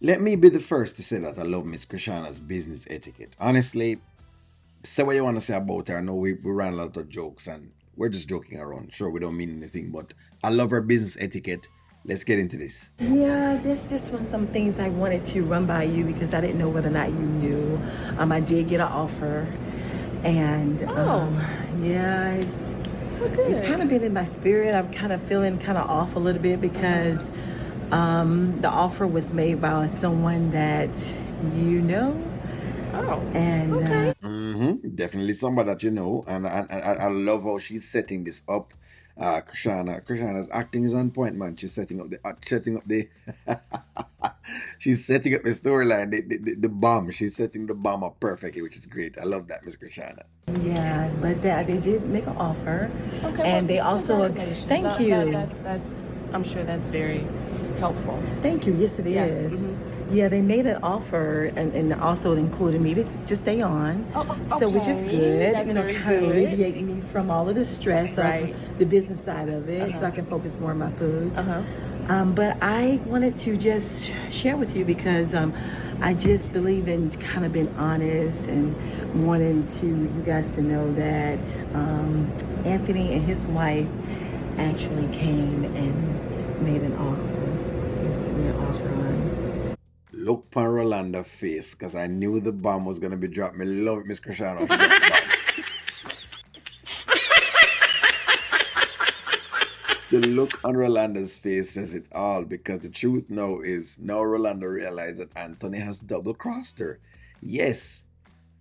Let me be the first to say that I love Miss Krishana's business etiquette. Honestly, say what you want to say about her. I know we ran a lot of jokes and we're just joking around. Sure, we don't mean anything, but I love her business etiquette. Let's get into this. Yeah, this just was some things I wanted to run by you because I didn't know whether or not you knew. I did get an offer, and yeah, it's kind of been in my spirit. I'm kind of feeling kind of off a little bit because the offer was made by someone that you know, and Definitely somebody that you know, and I love how she's setting this up. Krishana's acting is on point, man. She's setting up the, she's setting up the storyline, the bomb. She's setting the bomb up perfectly, which is great. I love that, Miss Krishana. yeah, but they did make an offer, Okay, and well, they also congratulations. thank you. That's I'm sure that's very helpful. Thank you. Yes, it Yeah. is. Yeah, they made an offer and also included me to stay on. So, which is Okay. good. That's You know, very kind of good. alleviate me from all of the stress Right. of the business side of it, so I can focus more on my foods. Uh-huh. But I wanted to just share with you because I just believe in kind of being honest and wanting to you guys to know that Anthony and his wife actually came and made an offer. Gave me an offer on. Look upon Rolanda face, because I knew the bomb was gonna be dropped. Me love it, Miss Krishana. She dropped the bomb. The look on Rolanda's face says it all because the truth now is now Rolanda realized that Anthony has double crossed her. Yes,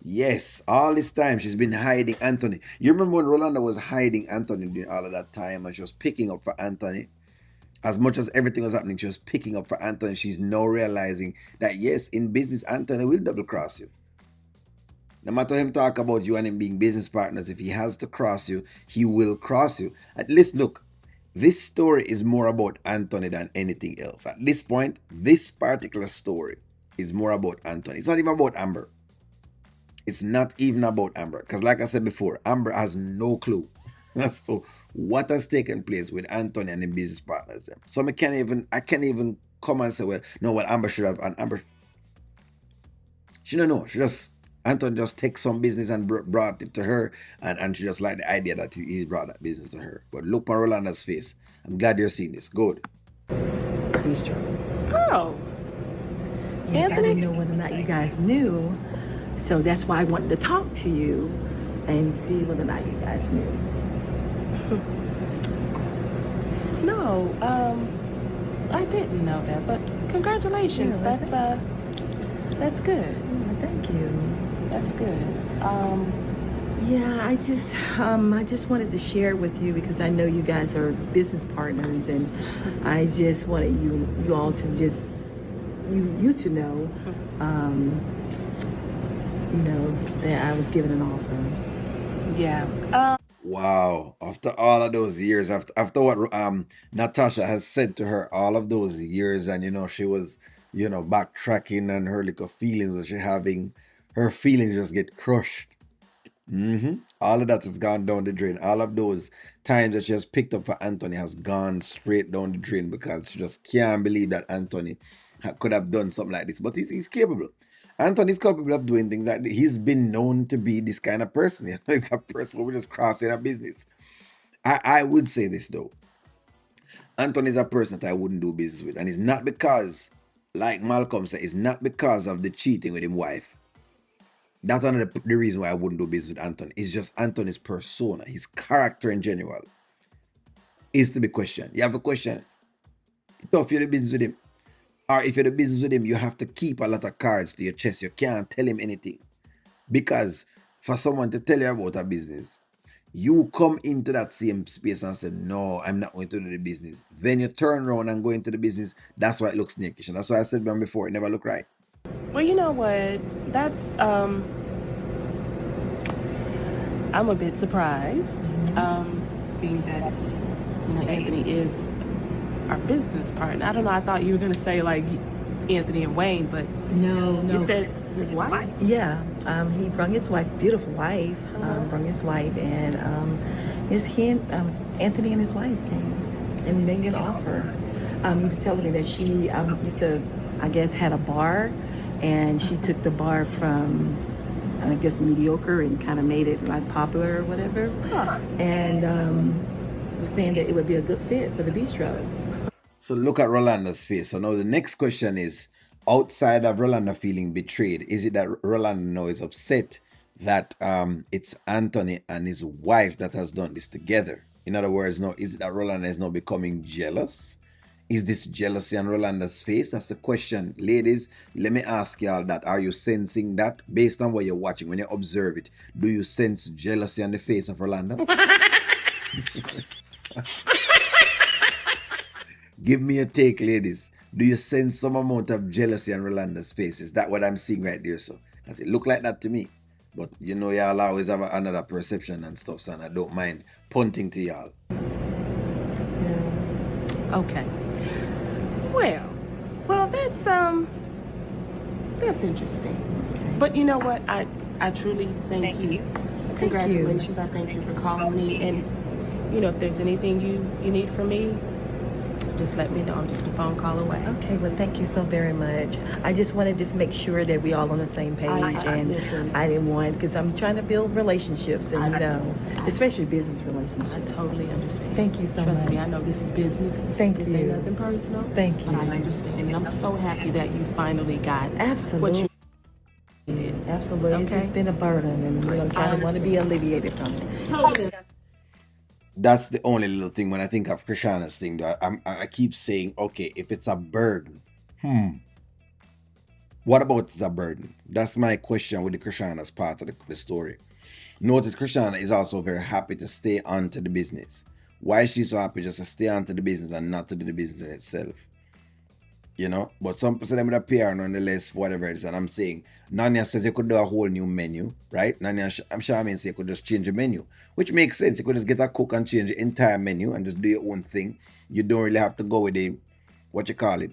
yes, all this time she's been hiding Anthony. You remember when Rolanda was hiding Anthony during all of that time and she was picking up for Anthony? As much as everything was happening, she was picking up for Anthony. She's now realizing that yes, in business, Anthony will double cross you. No matter him talk about you and him being business partners, if he has to cross you, he will cross you. At least look, this story is more about Anthony than anything else. At this point, this particular story is more about Anthony. It's not even about Amber. It's not even about Amber. Because like I said before, Amber has no clue as to what has taken place with Anthony and his business partners. So I can't even come and say, well, no, what Amber should have, and Amber, she don't know. She just, Anthony just take some business and brought it to her, and she just liked the idea that he brought that business to her. But look on Rolanda's face. I'm glad you're seeing this. Good. Please, Joe. Oh, Yes, I Anthony? didn't know whether or not you guys knew, so that's why I wanted to talk to you and see whether or not you guys knew. No, I didn't know that, but congratulations. Yeah, That's good. thank you. That's good. Yeah, I just wanted to share with you because I know you guys are business partners, and I just wanted you all to just you to know, that I was given an offer. Yeah. Wow. After all of those years, after what Natasha has said to her all of those years, and she was, backtracking and her little feelings that she having, her feelings just get crushed. All of that has gone down the drain. All of those times that she has picked up for Anthony has gone straight down the drain because she just can't believe that Anthony could have done something like this. But he's capable. Anthony's capable of doing things like he's been known to be this kind of person. He's a person who will just cross in a business. I would say this though. Anthony is a person that I wouldn't do business with. And it's not because, like Malcolm said, it's not because of the cheating with his wife. That's another the reason why I wouldn't do business with Anthony. It's just Anthony's persona, his character in general is to be questioned. You have a question. Tough you're the business with him. Or if you're the business with him, you have to keep a lot of cards to your chest. You can't tell him anything. Because for someone to tell you about a business, you come into that same space and say, no, I'm not going to do the business. Then you turn around and go into the business. That's why it looks snakish. And that's why I said before, it never look right. Well, you know what? That's I'm a bit surprised, being that Anthony is our business partner. I don't know. I thought you were gonna say like Anthony and Wayne, but No, you said his wife. Yeah, he brought his wife, beautiful wife, brought his wife, and Anthony and his wife came and made an offer. He was telling me that she used to. I guess, had a bar, and she took the bar from, I guess, mediocre and kind of made it like popular or whatever. And was saying that it would be a good fit for the bistro. So look at Rolanda's face. So now the next question is, outside of Rolanda feeling betrayed, is it that Rolanda now is upset that it's Anthony and his wife that has done this together? In other words, now is it that Rolanda is now becoming jealous? Is this jealousy on Rolanda's face? That's the question. Ladies, let me ask y'all that. Are you sensing that? Based on what you're watching, when you observe it, do you sense jealousy on the face of Rolanda? Give me a take, ladies. Do you sense some amount of jealousy on Rolanda's face? Is that what I'm seeing right there? So, because it looked like that to me. But you know, y'all always have another perception and stuff, so I don't mind punting to y'all. Okay. Well, that's interesting. But you know what? I truly thank you. Congratulations. I thank you for calling me. And you know, if there's anything you need from me, just let me know. I'm just a phone call away. Okay, well, thank you so very much. I just wanted to make sure that we all on the same page, and I didn't want, because I'm trying to build relationships, and especially business relationships. I totally understand. Thank you so much. Trust me, I know this is business. Thank this you. ain't nothing personal. Thank you. But I understand, and I'm so happy that you finally got Absolutely. what you. Absolutely. It's Okay. just been a burden, and kind of want to be alleviated from it. Totally. That's the only little thing when I think of Krishana's thing. Though I keep saying, okay, if it's a burden, what about it's a burden? That's my question with the Krishana's part of the story. Notice Krishana is also very happy to stay on to the business. Why is she so happy just to stay on to the business and not to do the business in itself? You know, but some people them would appear on the list for whatever it is, and I'm saying Nanya says you could do a whole new menu, right? I'm sure I mean say you could just change the menu, which makes sense. You could just get a cook and change the entire menu and just do your own thing. You don't really have to go with the what you call it,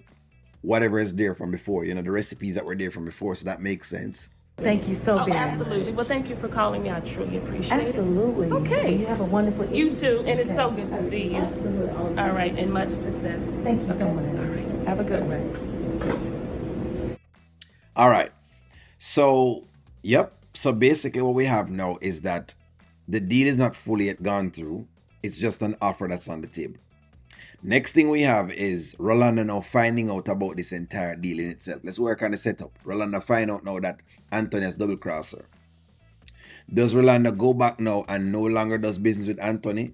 whatever is there from before. You know, the recipes that were there from before, so that makes sense. Thank you so very Absolutely. much. Well, thank you for calling me. I truly appreciate Absolutely. it. Okay. You have a wonderful evening. You too, and it's so good to see you. Absolutely. All right, and much success. Thank you so much. Have a good one. All right. So, yep. So basically, what we have now is that the deal is not fully yet gone through. It's just an offer that's on the table. Next thing we have is Rolanda now finding out about this entire deal in itself. Let's work on the setup. Rolanda find out now that Anthony has double crossed her. Does Rolanda go back now and no longer does business with Anthony?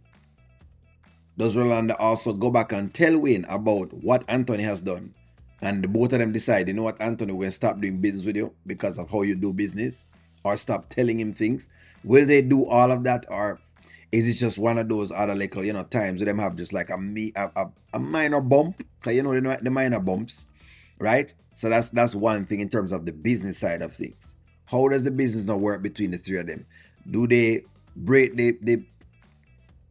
Does Rolanda also go back and tell Wayne about what Anthony has done? And both of them decide, you know what, Anthony, we're going to stop doing business with you because of how you do business, or stop telling him things. Will they do all of that, or is it just one of those other little, times where them have just like a minor bump? Because the minor bumps, right? So that's one thing in terms of the business side of things. How does the business not work between the three of them? Do they break the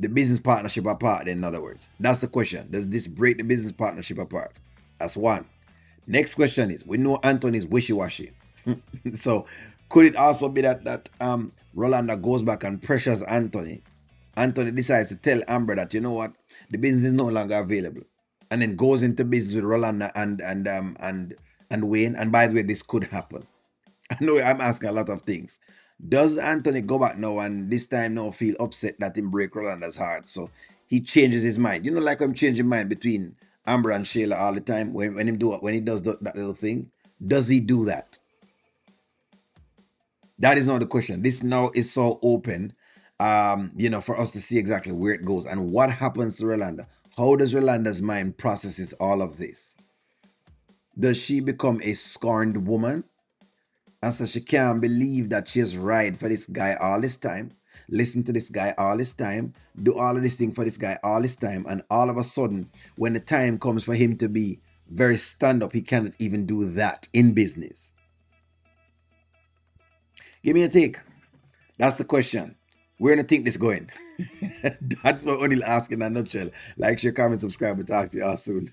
business partnership apart, in other words? That's the question. Does this break the business partnership apart? That's one. Next question is, we know Anthony's wishy-washy. So could it also be that Rolanda goes back and pressures Anthony? Anthony decides to tell Amber that, you know what, the business is no longer available, and then goes into business with Rolanda and Wayne. And by the way, this could happen. I know I'm asking a lot of things. Does Anthony go back now and this time now feel upset that him break Rolanda's heart? So he changes his mind. You know, like I'm changing mind between Amber and Shayla all the time when he does that little thing. Does he do that? That is not the question. This now is so open, for us to see exactly where it goes and what happens to Rolanda. How does Rolanda's mind processes all of this? Does she become a scorned woman? And so she can't believe that she has ride for this guy all this time, listen to this guy all this time, do all of this thing for this guy all this time, and all of a sudden, when the time comes for him to be very stand-up, he cannot even do that in business. Give me a take. That's the question. Where do you think this going? That's what O'Neill asked in a nutshell. Like, share, comment, subscribe, and talk to you all soon.